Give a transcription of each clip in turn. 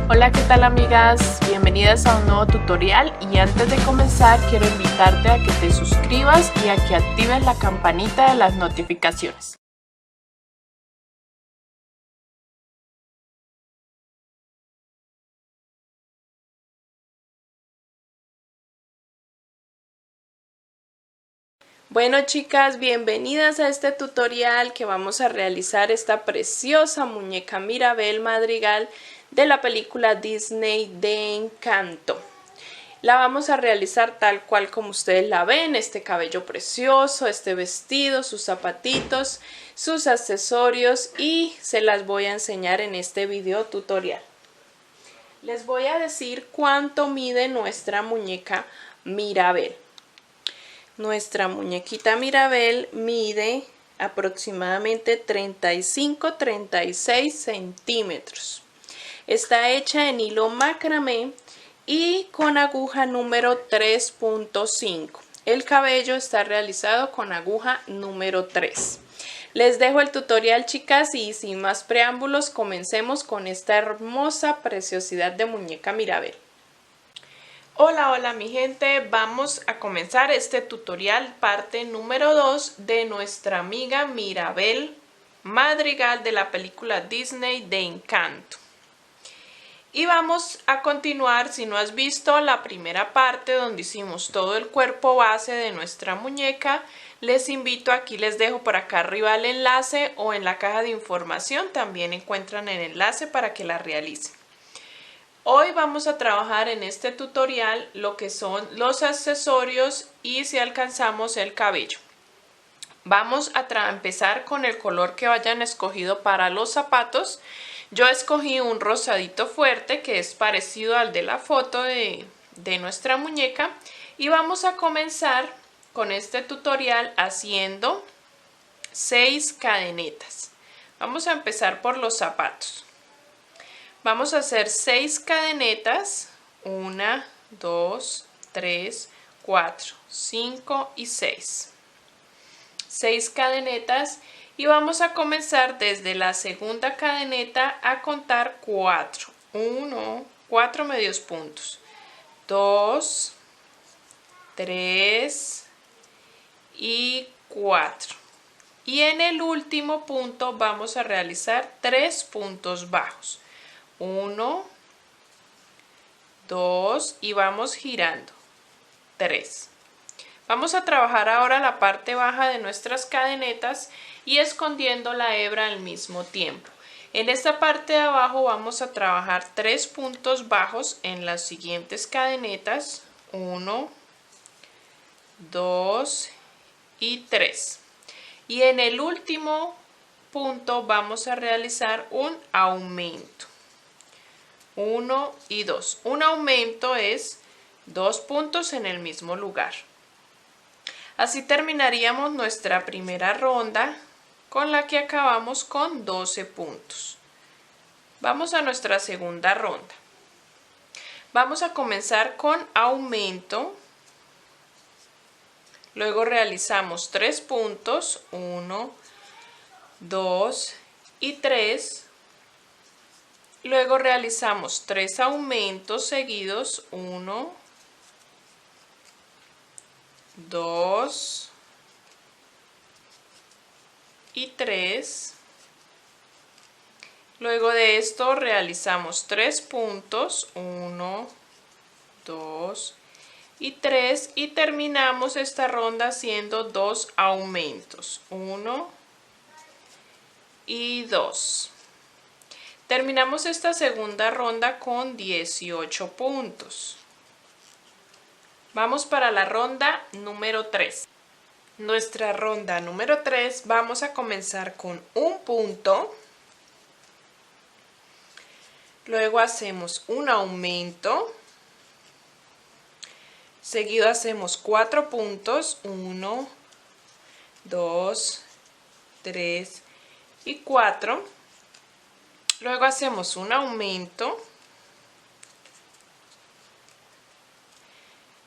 Hola, ¿qué tal amigas? Bienvenidas a un nuevo tutorial y antes de comenzar quiero invitarte a que te suscribas y a que actives la campanita de las notificaciones. Bueno chicas, bienvenidas a este tutorial que vamos a realizar esta preciosa muñeca Mirabel Madrigal de la película Disney de Encanto. La vamos a realizar tal cual como ustedes la ven, este cabello precioso, este vestido, sus zapatitos, sus accesorios y se las voy a enseñar en este video tutorial. Les voy a decir cuánto mide nuestra muñeca Mirabel. Nuestra muñequita Mirabel mide aproximadamente 35-36 centímetros. Está hecha en hilo macramé y con aguja número 3.5. El cabello está realizado con aguja número 3. Les dejo el tutorial, chicas, y sin más preámbulos comencemos con esta hermosa preciosidad de muñeca Mirabel. Hola mi gente, vamos a comenzar este tutorial parte número 2 de nuestra amiga Mirabel Madrigal de la película Disney de Encanto. Y vamos a continuar, si no has visto la primera parte donde hicimos todo el cuerpo base de nuestra muñeca, les invito, aquí les dejo por acá arriba el enlace o en la caja de información también encuentran el enlace para que la realicen. Hoy vamos a trabajar en este tutorial lo que son los accesorios y si alcanzamos el cabello. Vamos a empezar con el color que hayan escogido para los zapatos. Yo escogí un rosadito fuerte que es parecido al de la foto de nuestra muñeca y vamos a comenzar con este tutorial haciendo 6 cadenetas. Vamos a empezar por los zapatos. Vamos a hacer 6 cadenetas, 1, 2, 3, 4, 5 y 6. 6 cadenetas y vamos a comenzar desde la segunda cadeneta a contar 4. 1, 4 medios puntos, 2, 3 y 4. Y en el último punto vamos a realizar 3 puntos bajos. 1, 2 y vamos girando 3. Vamos a trabajar ahora la parte baja de nuestras cadenetas y escondiendo la hebra al mismo tiempo. En esta parte de abajo vamos a trabajar 3 puntos bajos en las siguientes cadenetas. 1, 2 y 3. Y en el último punto vamos a realizar un aumento. 1 y 2. Un aumento es 2 puntos en el mismo lugar. Así terminaríamos nuestra primera ronda con la que acabamos con 12 puntos. Vamos a nuestra segunda ronda. Vamos a comenzar con aumento. Luego realizamos 3 puntos. 1, 2 y 3. Luego realizamos 3 aumentos seguidos, 1, 2 y 3. Luego de esto realizamos 3 puntos, 1, 2 y 3 y terminamos esta ronda haciendo 2 aumentos, 1 y 2. Terminamos esta segunda ronda con 18 puntos. Vamos para la ronda número 3. Nuestra ronda número 3 vamos a comenzar con un punto. Luego hacemos un aumento. Seguido hacemos 4 puntos. 1, 2, 3 y 4. Luego hacemos un aumento,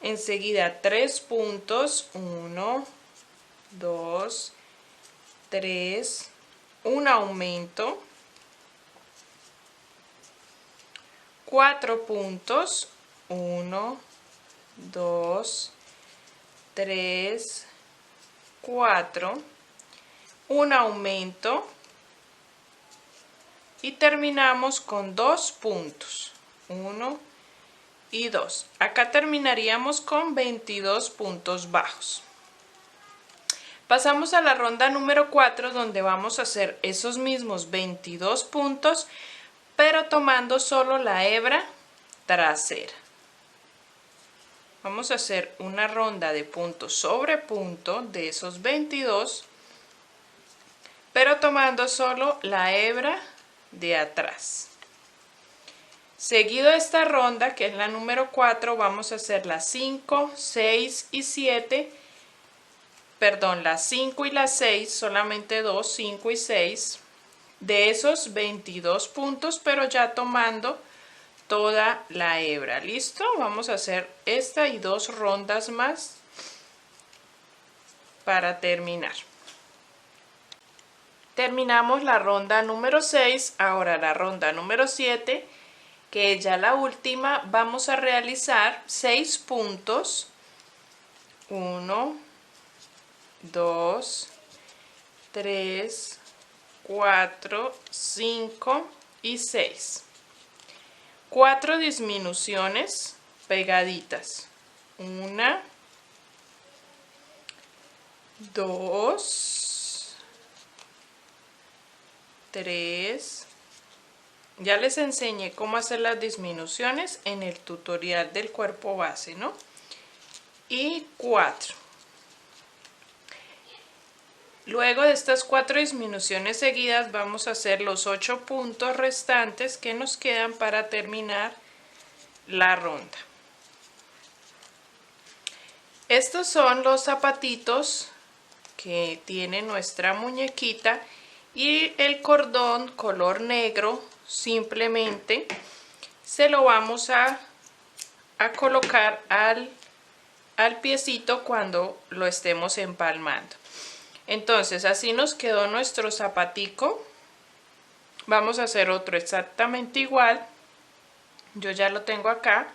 enseguida 3 puntos, 1, 2, 3, un aumento, 4 puntos, 1, 2, 3, 4, un aumento y terminamos con 2 puntos, 1 y 2. Acá terminaríamos con 22 puntos bajos. Pasamos a la ronda número 4, donde vamos a hacer esos mismos 22 puntos, pero tomando solo la hebra trasera. Vamos a hacer una ronda de punto sobre punto de esos 22, pero tomando solo la hebra de atrás. Seguido de esta ronda, que es la número 4, vamos a hacer las 5, 6 y 7, perdón, las 5 y las 6, solamente 2, 5 y 6, de esos 22 puntos, pero ya tomando toda la hebra. ¿Listo? Vamos a hacer esta y 2 rondas más para terminar. Terminamos la ronda número 6, ahora la ronda número 7, que es ya la última. Vamos a realizar 6 puntos, 1, 2, 3, 4, 5 y 6. 4 disminuciones pegaditas. 1, 2, 3. Ya les enseñé cómo hacer las disminuciones en el tutorial del cuerpo base, ¿no? Y 4. Luego de estas 4 disminuciones seguidas vamos a hacer los 8 puntos restantes que nos quedan para terminar la ronda. Estos son los zapatitos que tiene nuestra muñequita y el cordón color negro simplemente se lo vamos a colocar al piecito cuando lo estemos empalmando. Entonces así nos quedó nuestro zapatico. Vamos a hacer otro exactamente igual. Yo ya lo tengo acá.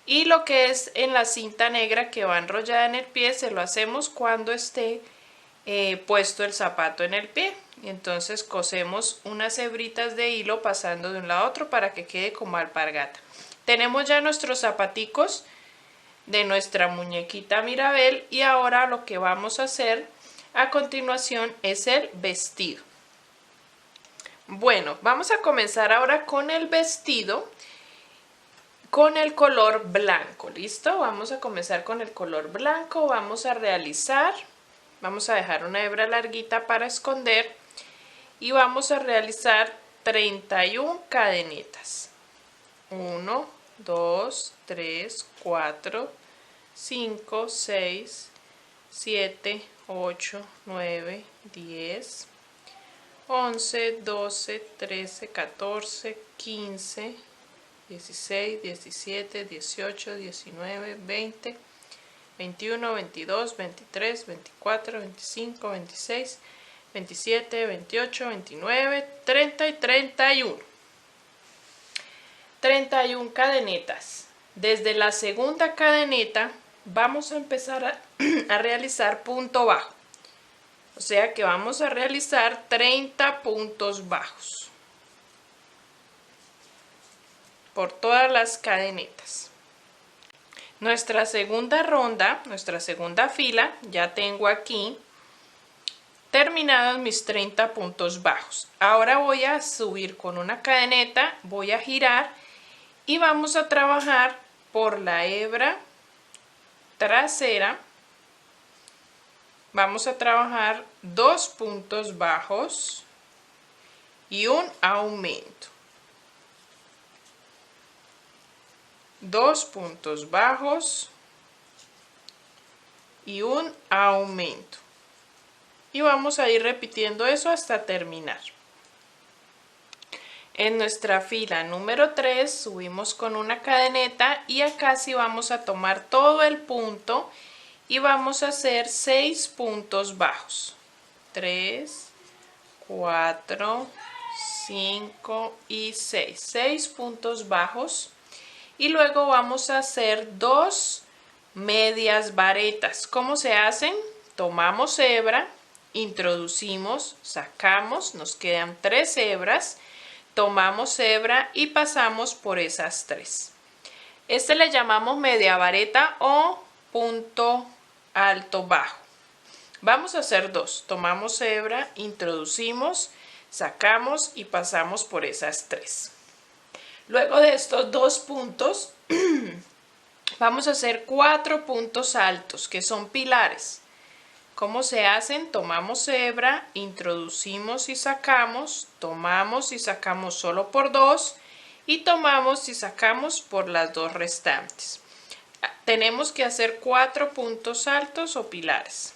Y lo que es en la cinta negra que va enrollada en el pie se lo hacemos cuando esté puesto el zapato en el pie. Y entonces cosemos unas hebritas de hilo pasando de un lado a otro para que quede como alpargata. Tenemos ya nuestros zapaticos de nuestra muñequita Mirabel y ahora lo que vamos a hacer a continuación es el vestido. Bueno, vamos a comenzar ahora con el vestido con el color blanco. ¿Listo? Vamos a comenzar con el color blanco. Vamos a dejar una hebra larguita para esconder y vamos a realizar 31 cadenetas. 1, 2, 3, 4, 5, 6, 7, 8, 9, 10, 11, 12, 13, 14, 15, 16, 17, 18, 19, 20, 21, 22, 23, 24, 25, 26, 27, 28, 29, 30 y 31. 31 cadenetas. Desde la segunda cadeneta vamos a empezar a realizar punto bajo. O sea que vamos a realizar 30 puntos bajos por todas las cadenetas. Nuestra segunda ronda, nuestra segunda fila, ya tengo aquí terminados mis 30 puntos bajos. Ahora voy a subir con una cadeneta, voy a girar y vamos a trabajar por la hebra trasera. Vamos a trabajar 2 puntos bajos y un aumento. 2 puntos bajos y un aumento. Y vamos a ir repitiendo eso hasta terminar. En nuestra fila número 3 subimos con una cadeneta y acá sí vamos a tomar todo el punto y vamos a hacer 6 puntos bajos. 3, 4, 5 y 6. 6 puntos bajos. Y luego vamos a hacer 2 medias varetas. ¿Cómo se hacen? Tomamos hebra, introducimos, sacamos, nos quedan 3 hebras, tomamos hebra y pasamos por esas 3. Este le llamamos media vareta o punto alto bajo. Vamos a hacer 2. Tomamos hebra, introducimos, sacamos y pasamos por esas 3. Luego de estos 2 puntos, vamos a hacer 4 puntos altos, que son pilares. ¿Cómo se hacen? Tomamos hebra, introducimos y sacamos, tomamos y sacamos solo por 2 y tomamos y sacamos por las 2 restantes. Tenemos que hacer 4 puntos altos o pilares.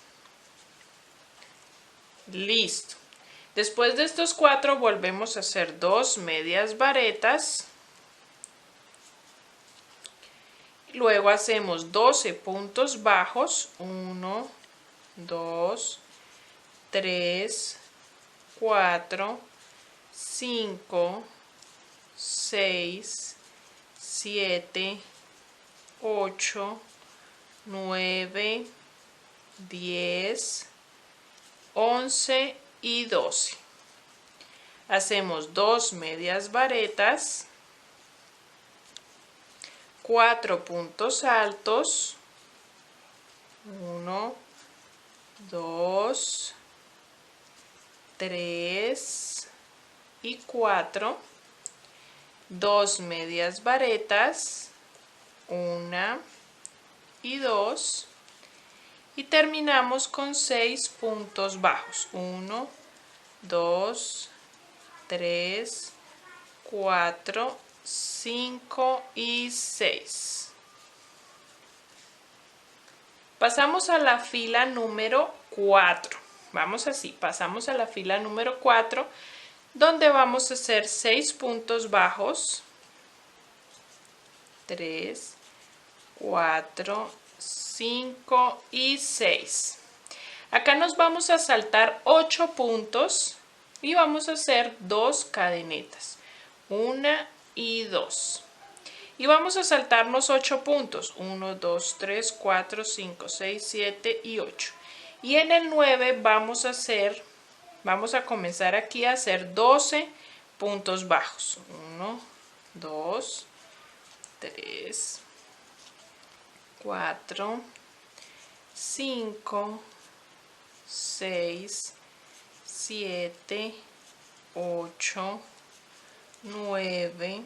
Listo. Después de estos 4 volvemos a hacer 2 medias varetas. Luego hacemos 12 puntos bajos. 1, 2, 3, 4, 5, 6, 7, 8, 9, 10, 11 y 12. Hacemos 2 medias varetas, 4 puntos altos, 1, 2, 3 y 4, 2 medias varetas, 1 y 2 y terminamos con 6 puntos bajos, 1, 2, 3, 4, 5 y 6. Pasamos a la fila número 4. Vamos así, pasamos a la fila número 4, donde vamos a hacer 6 puntos bajos. 3, 4, 5 y 6. Acá nos vamos a saltar 8 puntos y vamos a hacer 2 cadenetas. 1 y 2. Y vamos a saltarnos 8 puntos. 1, 2, 3, 4, 5, 6, 7 y 8. Y en el 9 vamos a comenzar aquí a hacer 12 puntos bajos. 1, 2, 3, 4, 5, 6, 7, 8, 9,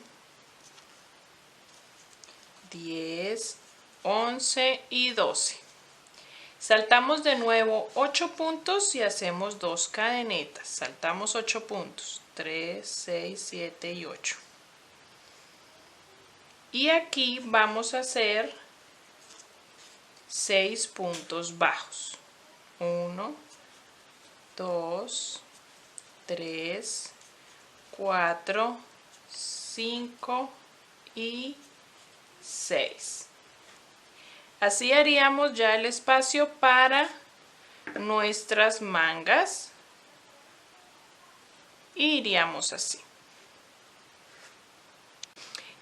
10, 11 y 12. Saltamos de nuevo 8 puntos y hacemos 2 cadenetas. Saltamos 8 puntos. 3, 6, 7 y 8. Y aquí vamos a hacer 6 puntos bajos. 1, 2, 3, 4, 5 y 6. Así haríamos ya el espacio para nuestras mangas. Y iríamos así.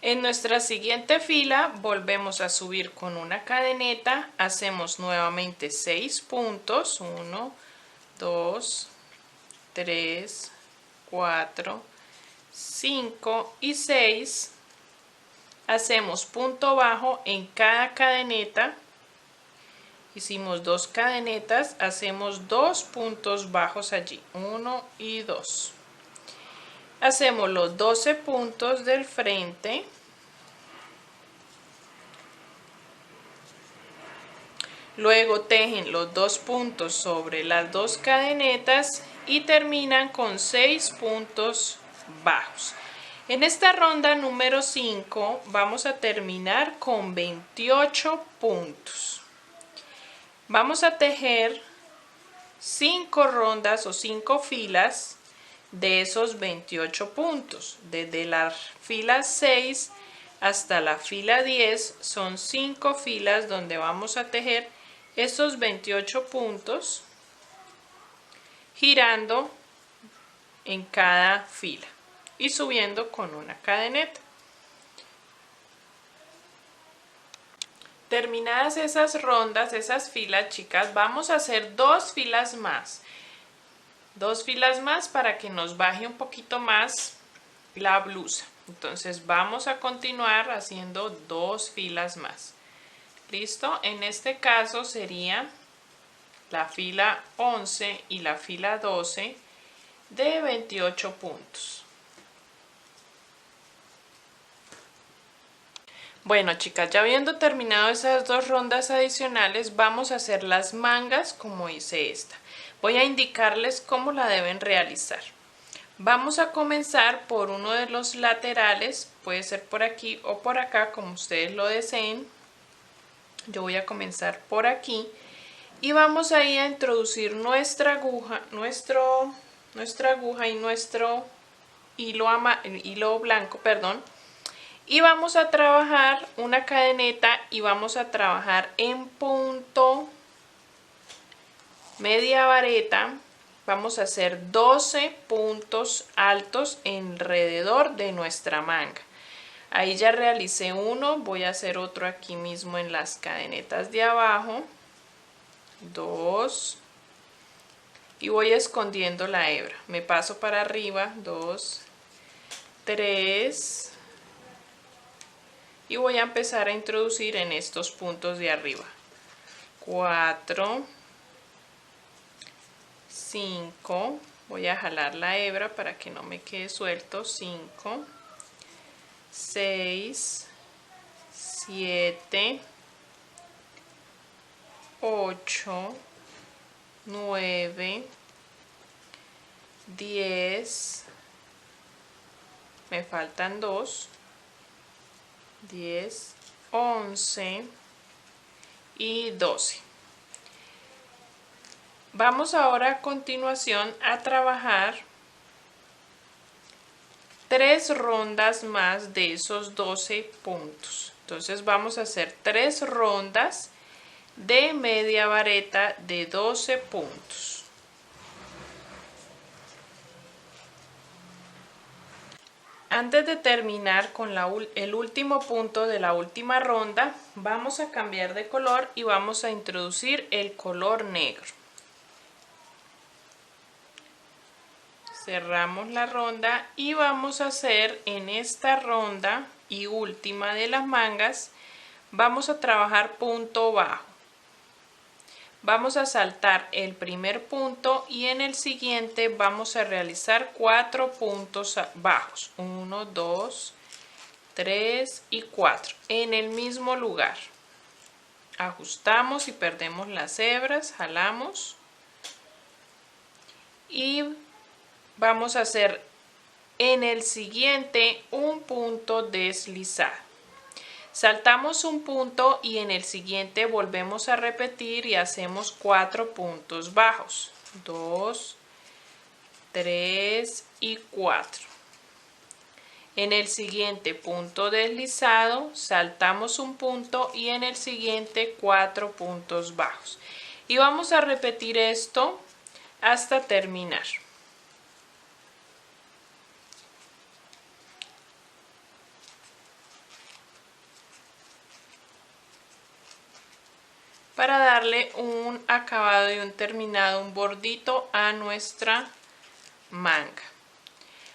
En nuestra siguiente fila volvemos a subir con una cadeneta, hacemos nuevamente 6 puntos, 1, 2, 3, 4, 5 y 6. Hacemos punto bajo en cada cadeneta, hicimos 2 cadenetas, hacemos 2 puntos bajos allí, 1 y 2. Hacemos los 12 puntos del frente. Luego tejen los 2 puntos sobre las 2 cadenetas y terminan con 6 puntos bajos. En esta ronda número 5 vamos a terminar con 28 puntos. Vamos a tejer 5 rondas o 5 filas de esos 28 puntos. Desde la fila 6 hasta la fila 10 son 5 filas donde vamos a tejer esos 28 puntos, girando en cada fila y subiendo con una cadeneta. Terminadas esas rondas, esas filas, chicas, vamos a hacer 2 filas más. 2 filas más para que nos baje un poquito más la blusa. Entonces vamos a continuar haciendo 2 filas más. ¿Listo? En este caso sería la fila 11 y la fila 12 de 28 puntos. Bueno, chicas, ya habiendo terminado esas 2 rondas adicionales, vamos a hacer las mangas como hice esta. Voy a indicarles cómo la deben realizar. Vamos a comenzar por uno de los laterales, puede ser por aquí o por acá, como ustedes lo deseen. Yo voy a comenzar por aquí y vamos ahí a introducir nuestra aguja, y nuestro hilo blanco, perdón. Y vamos a trabajar una cadeneta y vamos a trabajar en punto media vareta. Vamos a hacer 12 puntos altos alrededor de nuestra manga. Ahí ya realicé uno, voy a hacer otro aquí mismo en las cadenetas de abajo. 2 y voy escondiendo la hebra. Me paso para arriba, 2, 3 y voy a empezar a introducir en estos puntos de arriba. 4, 5, voy a jalar la hebra para que no me quede suelto. 5, 6, 7, 8, 9, 10, me faltan 2, 10, 11 y 12. Vamos ahora a continuación a trabajar 3 rondas más de esos 12 puntos. Entonces vamos a hacer 3 rondas de media vareta de 12 puntos. Antes de terminar con el último punto de la última ronda, vamos a cambiar de color y vamos a introducir el color negro. Cerramos la ronda y vamos a hacer en esta ronda y última de las mangas, vamos a trabajar punto bajo. Vamos a saltar el primer punto y en el siguiente vamos a realizar 4 puntos bajos. 1, 2, 3 y 4 en el mismo lugar. Ajustamos y perdemos las hebras, jalamos y vamos a hacer en el siguiente un punto deslizado. Saltamos un punto y en el siguiente volvemos a repetir y hacemos 4 puntos bajos. 2, 3 y 4. En el siguiente punto deslizado saltamos un punto y en el siguiente 4 puntos bajos. Y vamos a repetir esto hasta terminar. Para darle un acabado y un terminado, un bordito a nuestra manga.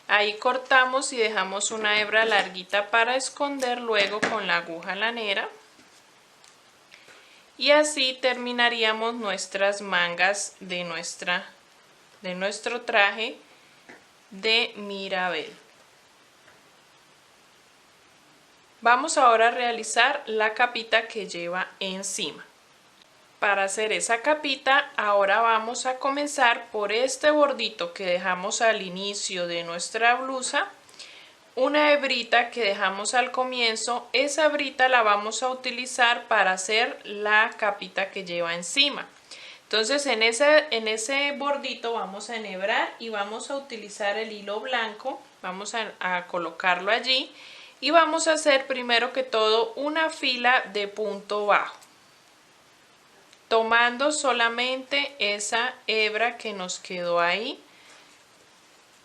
Ahí cortamos y dejamos una hebra larguita para esconder luego con la aguja lanera. Y así terminaríamos nuestras mangas de nuestro traje de Mirabel. Vamos ahora a realizar la capita que lleva encima. Para hacer esa capita, ahora vamos a comenzar por este bordito que dejamos al inicio de nuestra blusa. Una hebrita que dejamos al comienzo, esa hebrita la vamos a utilizar para hacer la capita que lleva encima. Entonces en ese bordito vamos a enhebrar y vamos a utilizar el hilo blanco, vamos a colocarlo allí y vamos a hacer primero que todo una fila de punto bajo, tomando solamente esa hebra que nos quedó ahí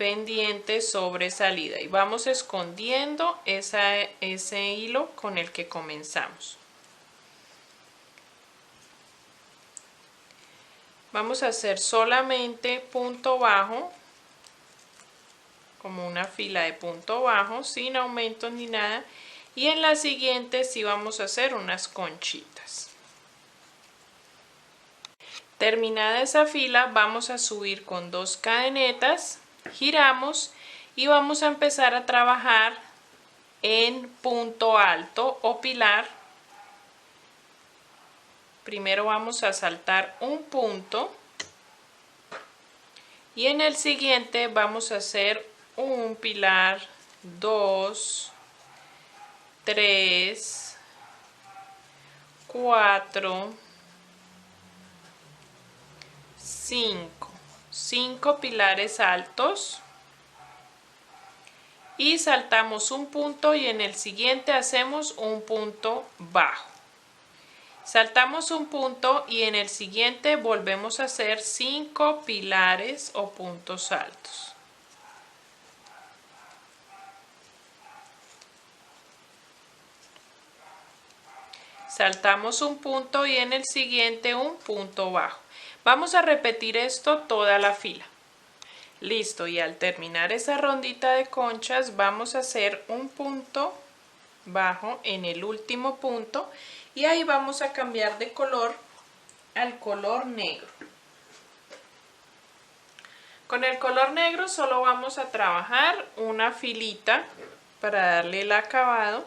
pendiente sobresalida y vamos escondiendo ese hilo con el que comenzamos. Vamos a hacer solamente punto bajo, como una fila de punto bajo, sin aumentos ni nada, y en la siguiente sí vamos a hacer unas conchitas. Terminada esa fila, vamos a subir con 2 cadenetas, giramos y vamos a empezar a trabajar en punto alto o pilar. Primero vamos a saltar un punto y en el siguiente vamos a hacer un pilar, 2, 3, 4, 5 pilares altos y saltamos un punto y en el siguiente hacemos un punto bajo. Saltamos un punto y en el siguiente volvemos a hacer 5 pilares o puntos altos. Saltamos un punto y en el siguiente un punto bajo. Vamos a repetir esto toda la fila. Listo, y al terminar esa rondita de conchas vamos a hacer un punto bajo en el último punto y ahí vamos a cambiar de color al color negro. Con el color negro solo vamos a trabajar una filita para darle el acabado.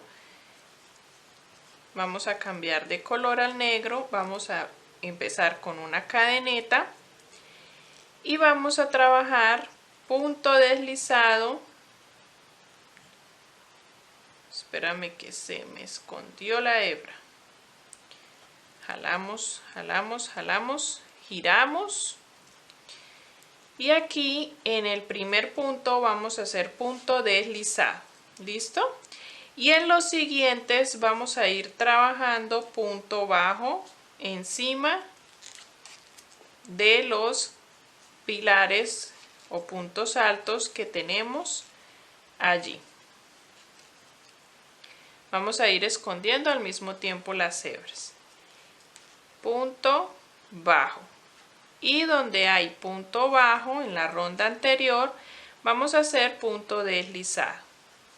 Vamos a cambiar de color al negro, vamos a empezar con una cadeneta y vamos a trabajar punto deslizado. Espérame que se me escondió la hebra. Jalamos, jalamos, jalamos, giramos y aquí en el primer punto vamos a hacer punto deslizado. ¿Listo? Y en los siguientes vamos a ir trabajando punto bajo encima de los pilares o puntos altos que tenemos allí. Vamos a ir escondiendo al mismo tiempo las hebras. Punto bajo. Y donde hay punto bajo en la ronda anterior, vamos a hacer punto deslizado.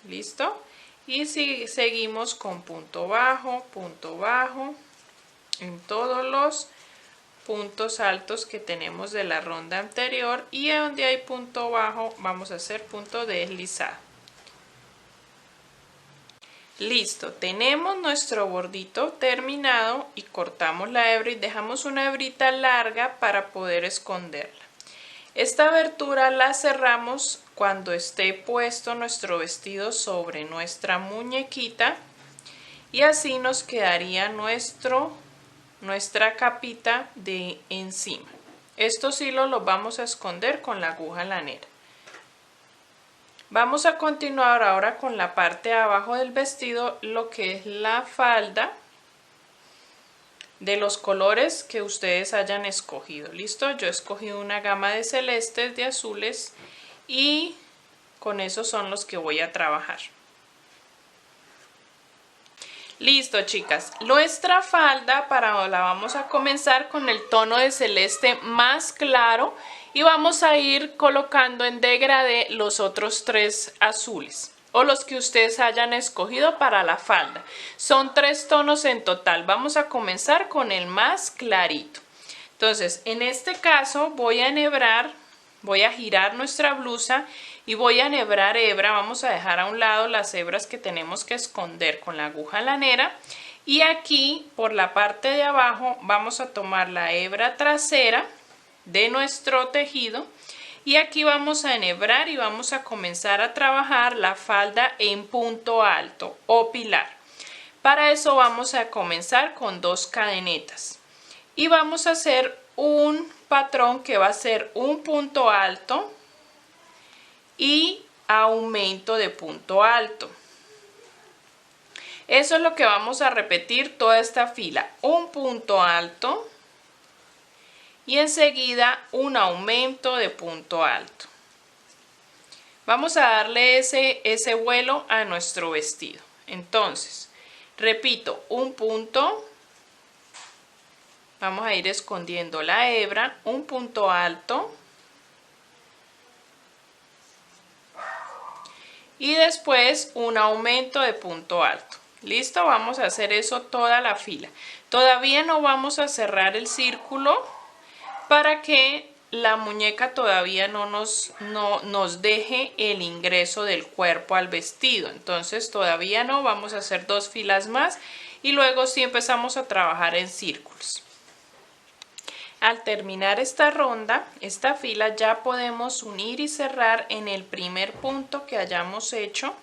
¿Listo? Y si seguimos con punto bajo en todos los puntos altos que tenemos de la ronda anterior y donde hay punto bajo vamos a hacer punto deslizado. Listo, tenemos nuestro bordito terminado y cortamos la hebra y dejamos una hebrita larga para poder esconderla. Esta abertura la cerramos cuando esté puesto nuestro vestido sobre nuestra muñequita y así nos quedaría nuestra capita de encima. Estos hilos los vamos a esconder con la aguja lanera. Vamos a continuar ahora con la parte de abajo del vestido, lo que es la falda de los colores que ustedes hayan escogido. ¿Listo? Yo he escogido una gama de celestes, de azules y con esos son los que voy a trabajar. Listo, chicas, nuestra falda la vamos a comenzar con el tono de celeste más claro y vamos a ir colocando en degradé los otros 3 azules o los que ustedes hayan escogido para la falda. Son 3 tonos en total. Vamos a comenzar con el más clarito. Entonces, en este caso voy a enhebrar, voy a girar nuestra blusa y voy a enhebrar hebra. Vamos a dejar a un lado las hebras que tenemos que esconder con la aguja lanera y aquí por la parte de abajo vamos a tomar la hebra trasera de nuestro tejido y aquí vamos a enhebrar y vamos a comenzar a trabajar la falda en punto alto o pilar. Para eso vamos a comenzar con 2 cadenetas y vamos a hacer un patrón que va a ser un punto alto y aumento de punto alto. Eso es lo que vamos a repetir toda esta fila, un punto alto y enseguida un aumento de punto alto. Vamos a darle ese vuelo a nuestro vestido. Entonces, repito, un punto, vamos a ir escondiendo la hebra, un punto alto y después un aumento de punto alto. Listo, vamos a hacer eso toda la fila. Todavía no vamos a cerrar el círculo para que la muñeca todavía no nos deje el ingreso del cuerpo al vestido. Entonces todavía no, vamos a hacer 2 filas más y luego sí empezamos a trabajar en círculos. Al terminar esta ronda, esta fila, ya podemos unir y cerrar en el primer punto que hayamos hecho.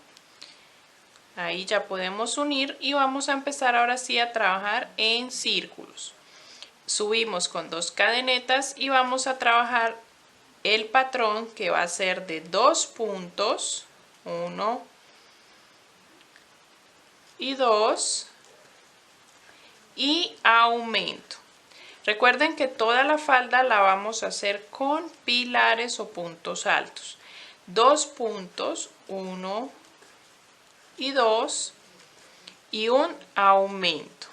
Ahí ya podemos unir y vamos a empezar ahora sí a trabajar en círculos. Subimos con 2 cadenetas y vamos a trabajar el patrón que va a ser de 2 puntos, 1 y 2 y aumento. Recuerden que toda la falda la vamos a hacer con pilares o puntos altos. 2 puntos, 1 y 2 y un aumento.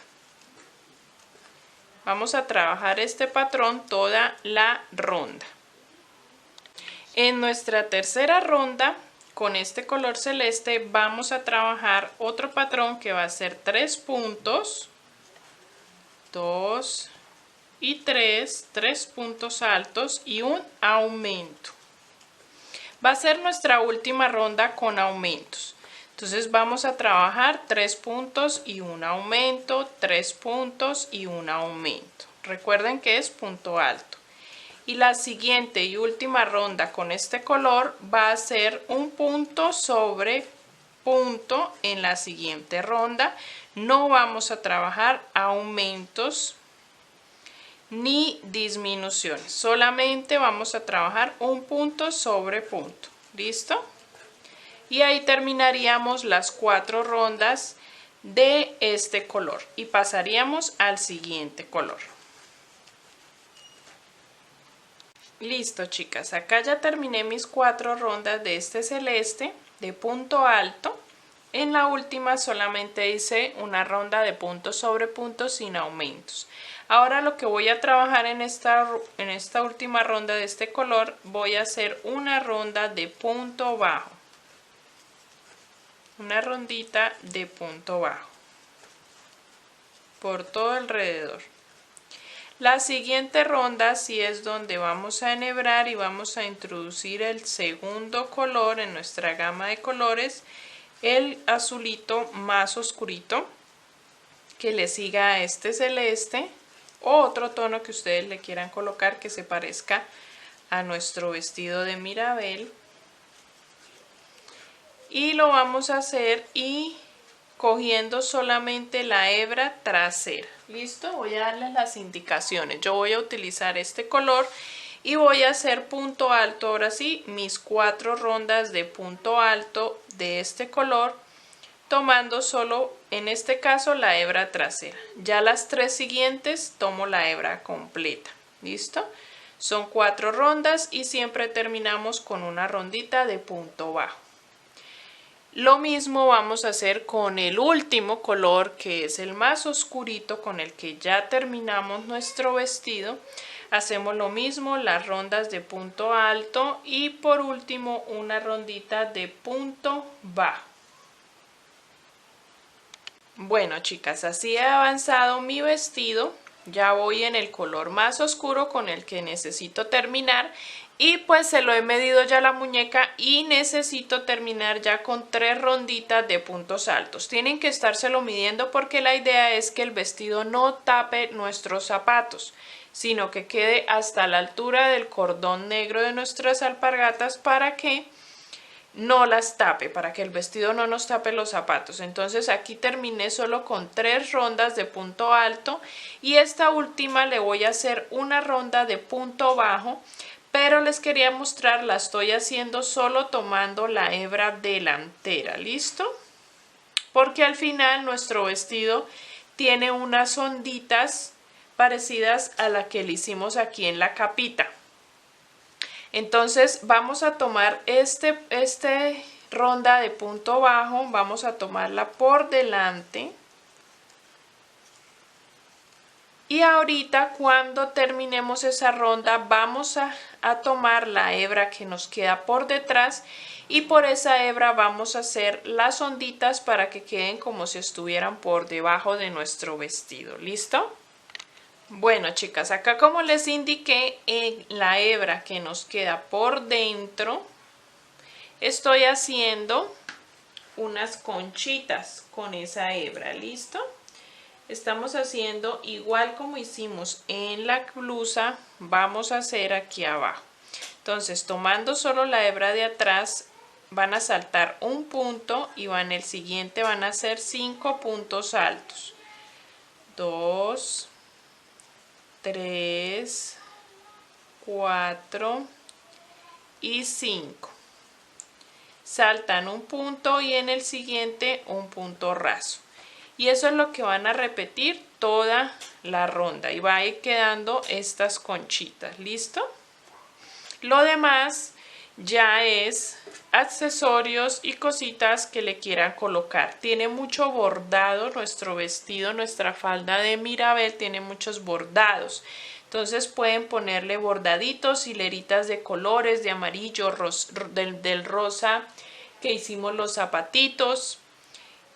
Vamos a trabajar este patrón toda la ronda. En nuestra tercera ronda, con este color celeste, vamos a trabajar otro patrón que va a ser 3 puntos, 2 y 3 puntos altos y un aumento. Va a ser nuestra última ronda con aumentos. Entonces vamos a trabajar 3 puntos y un aumento, 3 puntos y un aumento. Recuerden que es punto alto. Y la siguiente y última ronda con este color va a ser un punto sobre punto en la siguiente ronda. No vamos a trabajar aumentos ni disminuciones. Solamente vamos a trabajar un punto sobre punto. ¿Listo? Y ahí terminaríamos las 4 rondas de este color y pasaríamos al siguiente color. Listo, chicas, acá ya terminé mis 4 rondas de este celeste de punto alto. En la última solamente hice una ronda de punto sobre punto sin aumentos. Ahora lo que voy a trabajar en esta última ronda de este color, voy a hacer una ronda de punto bajo. Una rondita de punto bajo por todo alrededor. La siguiente ronda sí es donde vamos a enhebrar y vamos a introducir el segundo color en nuestra gama de colores, el azulito más oscurito que le siga a este celeste o otro tono que ustedes le quieran colocar que se parezca a nuestro vestido de Mirabel. Y lo vamos a hacer y cogiendo solamente la hebra trasera. ¿Listo? Voy a darles las indicaciones. Yo voy a utilizar este color y voy a hacer punto alto. Ahora sí, mis 4 rondas de punto alto de este color, tomando solo, en este caso, la hebra trasera. Ya las 3 siguientes tomo la hebra completa. ¿Listo? Son 4 rondas y siempre terminamos con una rondita de punto bajo. Lo mismo vamos a hacer con el último color, que es el más oscurito, con el que ya terminamos nuestro vestido. Hacemos lo mismo, las rondas de punto alto y por último una rondita de punto bajo. Bueno, chicas, así he avanzado mi vestido. Ya voy en el color más oscuro con el que necesito terminar. Y pues se lo he medido ya la muñeca y necesito terminar ya con 3 ronditas de puntos altos. Tienen que estárselo midiendo porque la idea es que el vestido no tape nuestros zapatos, sino que quede hasta la altura del cordón negro de nuestras alpargatas para que no las tape, para que el vestido no nos tape los zapatos. Entonces aquí terminé solo con 3 rondas de punto alto y esta última le voy a hacer una ronda de punto bajo. Pero les quería mostrar, la estoy haciendo solo tomando la hebra delantera, ¿listo? Porque al final nuestro vestido tiene unas onditas parecidas a la que le hicimos aquí en la capita. Entonces vamos a tomar este ronda de punto bajo, vamos a tomarla por delante. Y ahorita cuando terminemos esa ronda vamos a tomar la hebra que nos queda por detrás y por esa hebra vamos a hacer las onditas para que queden como si estuvieran por debajo de nuestro vestido. ¿Listo? Bueno, chicas, acá como les indiqué, en la hebra que nos queda por dentro estoy haciendo unas conchitas con esa hebra. ¿Listo? Estamos haciendo igual como hicimos en la blusa, vamos a hacer aquí abajo. Entonces, tomando solo la hebra de atrás, van a saltar un punto y en el siguiente van a hacer 5 puntos altos. 2, 3, 4 y 5. Saltan un punto y en el siguiente un punto raso. Y eso es lo que van a repetir toda la ronda y va a ir quedando estas conchitas. ¿Listo? Lo demás ya es accesorios y cositas que le quieran colocar. Tiene mucho bordado nuestro vestido, nuestra falda de Mirabel tiene muchos bordados. Entonces pueden ponerle bordaditos, hileritas de colores, de amarillo, del rosa que hicimos los zapatitos.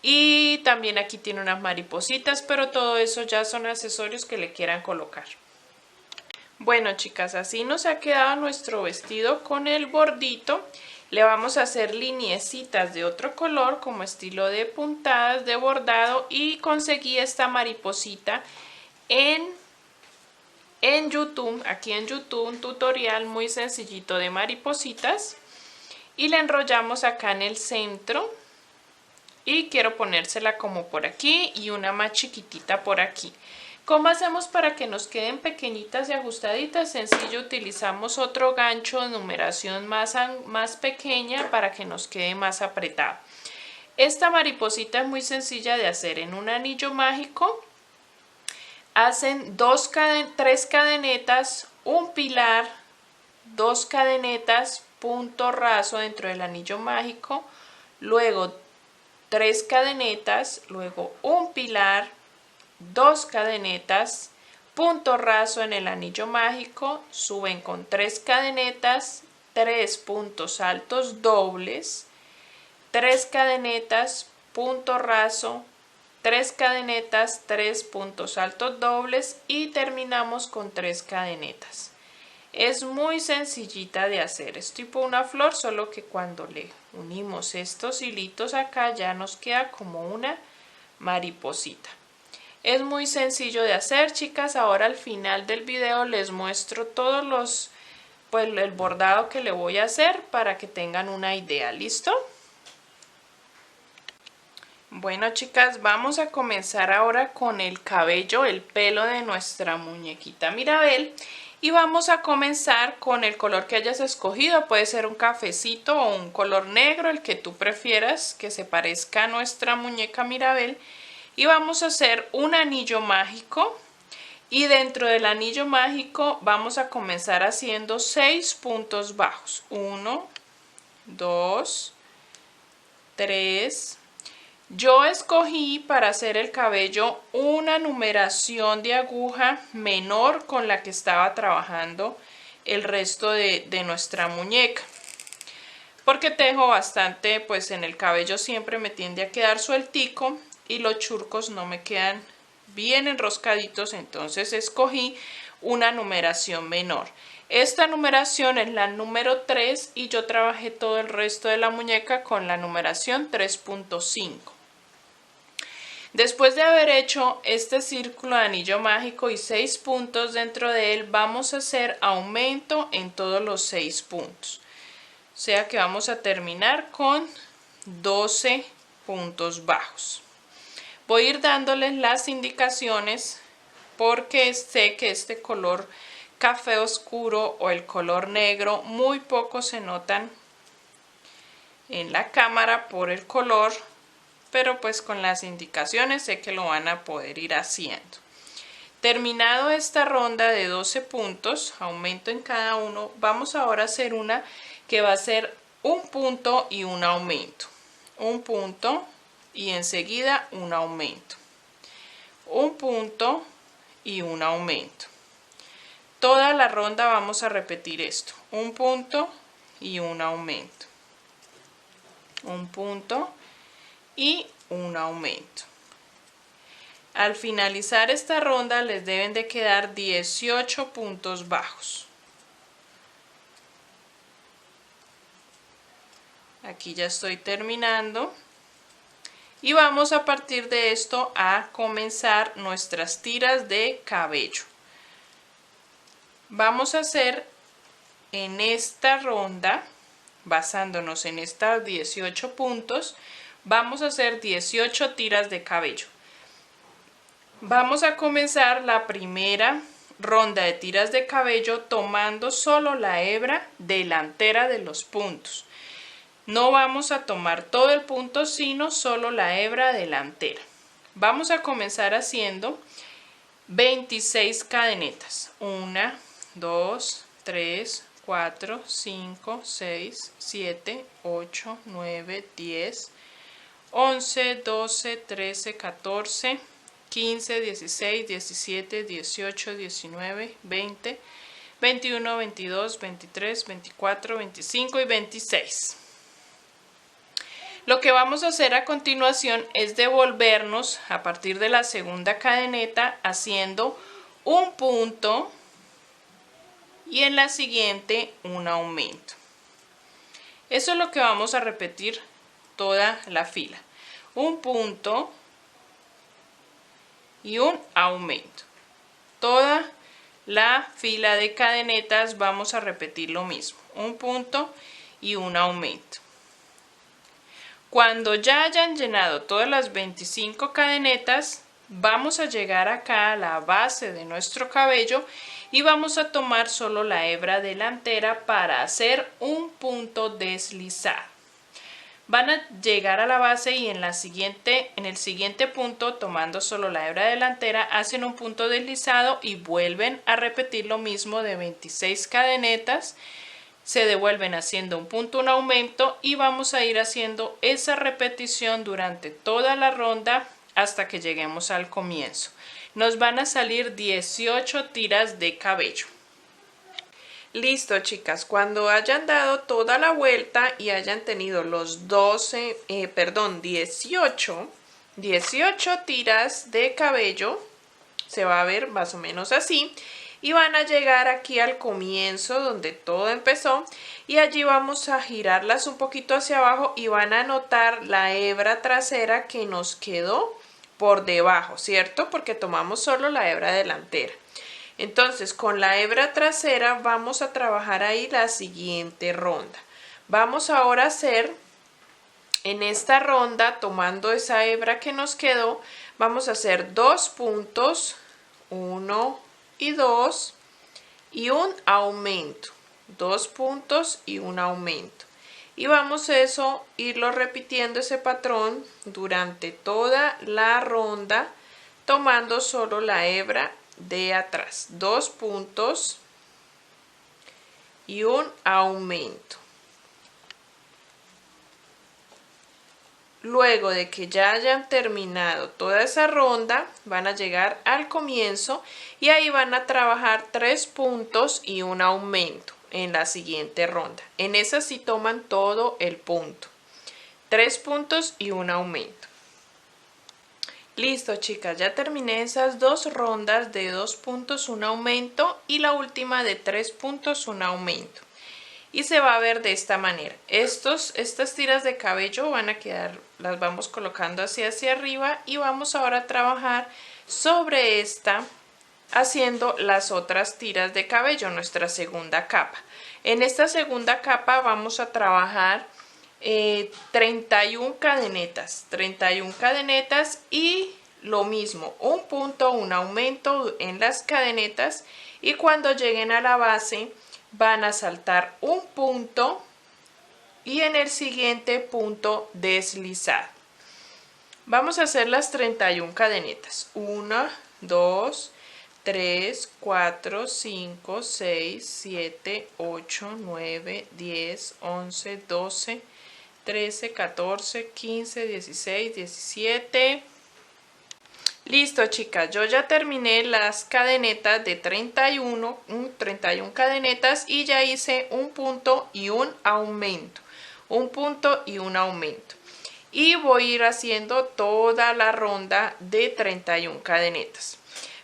Y también aquí tiene unas maripositas, pero todo eso ya son accesorios que le quieran colocar. Bueno, chicas, así nos ha quedado nuestro vestido con el bordito. Le vamos a hacer lineecitas de otro color como estilo de puntadas de bordado y conseguí esta mariposita en YouTube, aquí en YouTube, un tutorial muy sencillito de maripositas y la enrollamos acá en el centro. Y quiero ponérsela como por aquí y una más chiquitita por aquí. ¿Cómo hacemos para que nos queden pequeñitas y ajustaditas? Sencillo, utilizamos otro gancho de numeración más pequeña para que nos quede más apretado. Esta mariposita es muy sencilla de hacer. En un anillo mágico hacen 3 cadenetas, un pilar, 2 cadenetas, punto raso dentro del anillo mágico, luego 3 cadenetas, luego un pilar, 2 cadenetas, punto raso en el anillo mágico, suben con 3 cadenetas, 3 puntos altos dobles, 3 cadenetas, punto raso, 3 cadenetas, 3 puntos altos dobles y terminamos con 3 cadenetas. Es muy sencillita de hacer, es tipo una flor, solo que cuando le unimos estos hilitos acá ya nos queda como una mariposita. Es muy sencillo de hacer, chicas. Ahora al final del video les muestro todos el bordado que le voy a hacer para que tengan una idea. ¿Listo? Bueno, chicas, vamos a comenzar ahora con el cabello, el pelo de nuestra muñequita Mirabel. Y vamos a comenzar con el color que hayas escogido, puede ser un cafecito o un color negro, el que tú prefieras, que se parezca a nuestra muñeca Mirabel. Y vamos a hacer un anillo mágico y dentro del anillo mágico vamos a comenzar haciendo 6 puntos bajos. 1, 2, 3. Yo escogí para hacer el cabello una numeración de aguja menor con la que estaba trabajando el resto de nuestra muñeca. Porque tejo bastante, pues en el cabello siempre me tiende a quedar sueltico y los churcos no me quedan bien enroscaditos, entonces escogí una numeración menor. Esta numeración es la número 3 y yo trabajé todo el resto de la muñeca con la numeración 3.5. Después de haber hecho este círculo de anillo mágico y 6 puntos dentro de él, vamos a hacer aumento en todos los 6 puntos. O sea que vamos a terminar con 12 puntos bajos. Voy a ir dándoles las indicaciones porque sé que este color café oscuro o el color negro muy poco se notan en la cámara por el color, pero pues con las indicaciones sé que lo van a poder ir haciendo. Terminado esta ronda de 12 puntos, aumento en cada uno, vamos ahora a hacer una que va a ser un punto y un aumento. Un punto y enseguida un aumento. Un punto y un aumento. Toda la ronda vamos a repetir esto. Un punto y un aumento. Un punto y un aumento. Al finalizar esta ronda les deben de quedar 18 puntos bajos. Aquí ya estoy terminando. Y vamos a partir de esto a comenzar nuestras tiras de cabello. Vamos a hacer en esta ronda, basándonos en estos 18 puntos, vamos a hacer 18 tiras de cabello. Vamos a comenzar la primera ronda de tiras de cabello tomando solo la hebra delantera de los puntos. No vamos a tomar todo el punto, sino solo la hebra delantera. Vamos a comenzar haciendo 26 cadenetas. 1, 2, 3, 4, 5, 6, 7, 8, 9, 10, 11, 12, 13, 14, 15, 16, 17, 18, 19, 20, 21, 22, 23, 24, 25 y 26. Lo que vamos a hacer a continuación es devolvernos a partir de la segunda cadeneta haciendo un punto y en la siguiente un aumento. Eso es lo que vamos a repetir toda la fila. Un punto y un aumento. Toda la fila de cadenetas vamos a repetir lo mismo. Un punto y un aumento. Cuando ya hayan llenado todas las 25 cadenetas, vamos a llegar acá a la base de nuestro cabello y vamos a tomar solo la hebra delantera para hacer un punto deslizado. Van a llegar a la base y en el siguiente punto, tomando solo la hebra delantera, hacen un punto deslizado y vuelven a repetir lo mismo de 26 cadenetas. Se devuelven haciendo un punto, un aumento y vamos a ir haciendo esa repetición durante toda la ronda hasta que lleguemos al comienzo. Nos van a salir 18 tiras de cabello. Listo, chicas, cuando hayan dado toda la vuelta y hayan tenido los 18 tiras de cabello, se va a ver más o menos así. Y van a llegar aquí al comienzo donde todo empezó y allí vamos a girarlas un poquito hacia abajo y van a notar la hebra trasera que nos quedó por debajo, ¿cierto? Porque tomamos solo la hebra delantera. Entonces, con la hebra trasera vamos a trabajar ahí la siguiente ronda. Vamos ahora a hacer en esta ronda, tomando esa hebra que nos quedó, vamos a hacer 2 puntos, 1 y 2 y un aumento, 2 puntos y un aumento. Y vamos a irlo repitiendo ese patrón durante toda la ronda, tomando solo la hebra de atrás, 2 puntos y un aumento. Luego de que ya hayan terminado toda esa ronda, van a llegar al comienzo y ahí van a trabajar 3 puntos y un aumento en la siguiente ronda. En esa sí toman todo el punto. 3 puntos y un aumento. Listo, chicas, ya terminé esas 2 rondas de 2 puntos, un aumento y la última de 3 puntos, un aumento. Y se va a ver de esta manera. Estas tiras de cabello van a quedar, las vamos colocando hacia arriba y vamos ahora a trabajar sobre esta haciendo las otras tiras de cabello, nuestra segunda capa. En esta segunda capa vamos a trabajar 31 cadenetas y lo mismo, un punto, un aumento en las cadenetas y cuando lleguen a la base van a saltar un punto y en el siguiente punto deslizar. Vamos a hacer las 31 cadenetas. 1, 2, 3, 4, 5, 6, 7, 8, 9, 10, 11, 12, 13, 14, 15, 16, 17. Listo, chicas, yo ya terminé las cadenetas de 31 cadenetas y ya hice un punto y un aumento. Un punto y un aumento. Y voy a ir haciendo toda la ronda de 31 cadenetas.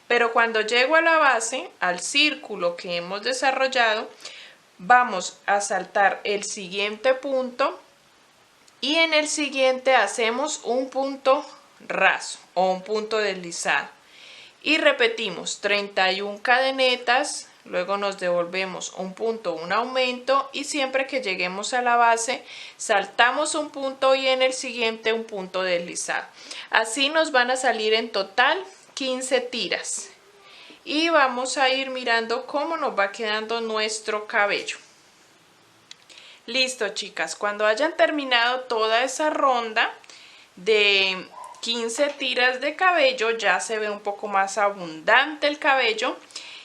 Pero cuando llego a la base, al círculo que hemos desarrollado, vamos a saltar el siguiente punto y en el siguiente hacemos un punto raso o un punto deslizado. Y repetimos 31 cadenetas, luego nos devolvemos un punto, un aumento y siempre que lleguemos a la base saltamos un punto y en el siguiente un punto deslizado. Así nos van a salir en total 15 tiras y vamos a ir mirando cómo nos va quedando nuestro cabello. Listo, chicas, cuando hayan terminado toda esa ronda de 15 tiras de cabello, ya se ve un poco más abundante el cabello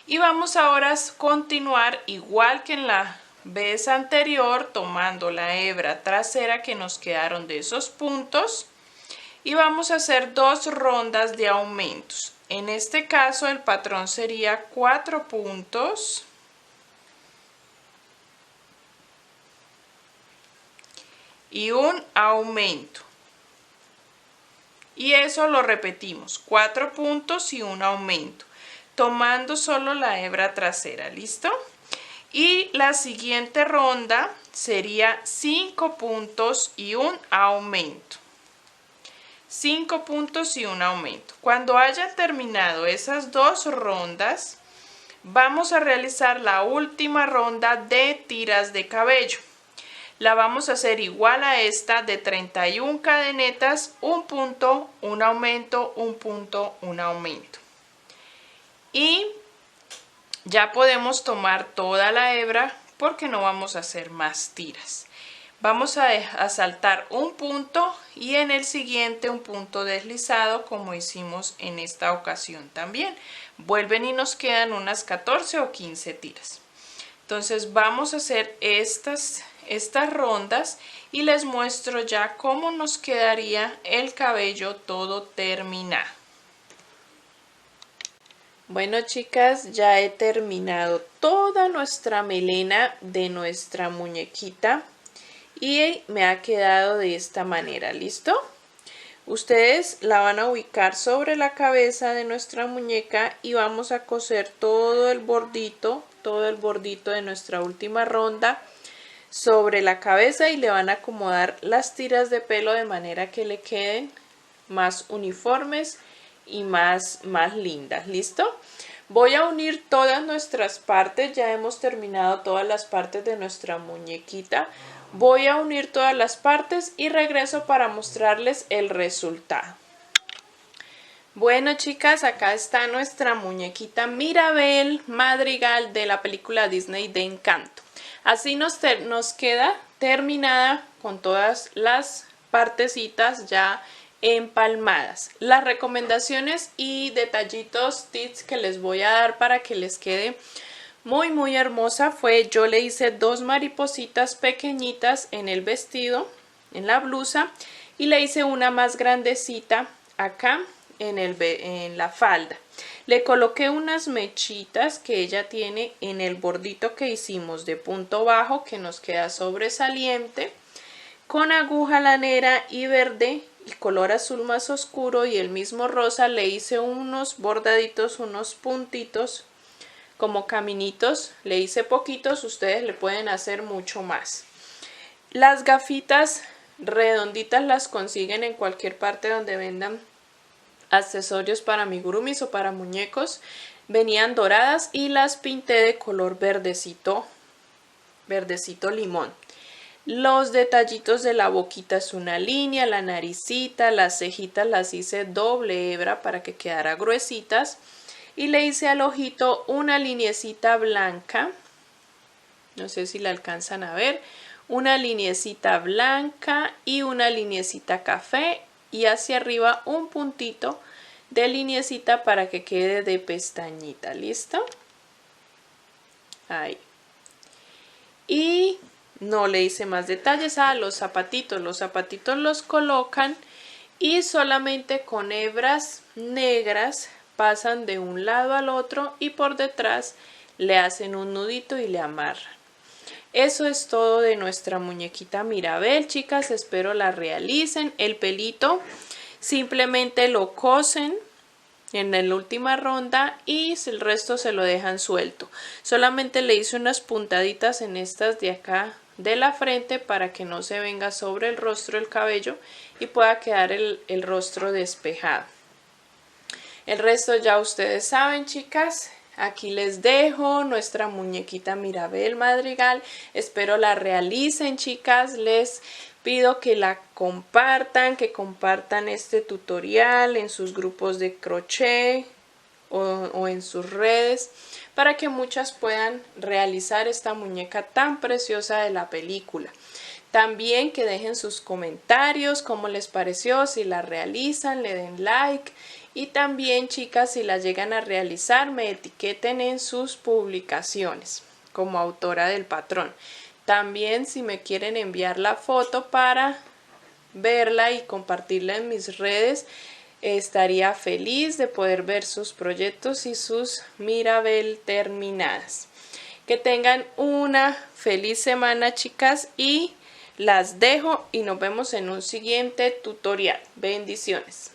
y vamos ahora a continuar igual que en la vez anterior, tomando la hebra trasera que nos quedaron de esos puntos y vamos a hacer 2 rondas de aumentos. En este caso el patrón sería 4 puntos y un aumento. Y eso lo repetimos, 4 puntos y un aumento, tomando solo la hebra trasera, ¿listo? Y la siguiente ronda sería 5 puntos y un aumento. 5 puntos y un aumento. Cuando haya terminado esas 2 rondas, vamos a realizar la última ronda de tiras de cabello. La vamos a hacer igual a esta de 31 cadenetas, un punto, un aumento, un punto, un aumento. Y ya podemos tomar toda la hebra porque no vamos a hacer más tiras. Vamos a saltar un punto y en el siguiente un punto deslizado como hicimos en esta ocasión también. Vuelven y nos quedan unas 14 o 15 tiras. Entonces vamos a hacer estas rondas y les muestro ya cómo nos quedaría el cabello todo terminado. Bueno, chicas, ya he terminado toda nuestra melena de nuestra muñequita y me ha quedado de esta manera, ¿listo? Ustedes la van a ubicar sobre la cabeza de nuestra muñeca y vamos a coser todo el bordito de nuestra última ronda sobre la cabeza y le van a acomodar las tiras de pelo de manera que le queden más uniformes y más lindas, ¿listo? Voy a unir todas nuestras partes, ya hemos terminado todas las partes de nuestra muñequita. Voy a unir todas las partes y regreso para mostrarles el resultado. Bueno, chicas, acá está nuestra muñequita Mirabel Madrigal de la película Disney de Encanto. Así nos queda terminada con todas las partecitas ya empalmadas. Las recomendaciones y detallitos, tips que les voy a dar para que les quede muy hermosa fue, yo le hice 2 maripositas pequeñitas en el vestido, en la blusa, y le hice una más grandecita acá en la falda. Le coloqué unas mechitas que ella tiene en el bordito que hicimos de punto bajo que nos queda sobresaliente, con aguja lanera y verde y color azul más oscuro y el mismo rosa le hice unos bordaditos, unos puntitos como caminitos, le hice poquitos, ustedes le pueden hacer mucho más. Las gafitas redonditas las consiguen en cualquier parte donde vendan accesorios para amigurumis o para muñecos. Venían doradas y las pinté de color verdecito limón. Los detallitos de la boquita es una línea, la naricita, las cejitas las hice doble hebra para que quedara gruesitas. Y le hice al ojito una liniecita blanca, no sé si la alcanzan a ver, una liniecita blanca y una liniecita café y hacia arriba un puntito de lineecita para que quede de pestañita. ¿Listo? Ahí. Y no le hice más detalles a los zapatitos. Los zapatitos los colocan y solamente con hebras negras pasan de un lado al otro y por detrás le hacen un nudito y le amarran. Eso es todo de nuestra muñequita Mirabel, chicas. Espero la realicen. El pelito simplemente lo cosen en la última ronda y el resto se lo dejan suelto. Solamente le hice unas puntaditas en estas de acá de la frente para que no se venga sobre el rostro el cabello y pueda quedar el rostro despejado. El resto ya ustedes saben, chicas. Aquí les dejo nuestra muñequita Mirabel Madrigal. Espero la realicen, chicas. Les pido que la compartan, que compartan este tutorial en sus grupos de crochet o en sus redes para que muchas puedan realizar esta muñeca tan preciosa de la película. También que dejen sus comentarios, cómo les pareció, si la realizan, le den like. Y también, chicas, si la llegan a realizar, me etiqueten en sus publicaciones como autora del patrón. También, si me quieren enviar la foto para verla y compartirla en mis redes, estaría feliz de poder ver sus proyectos y sus Mirabel terminadas. Que tengan una feliz semana, chicas, y las dejo y nos vemos en un siguiente tutorial. Bendiciones.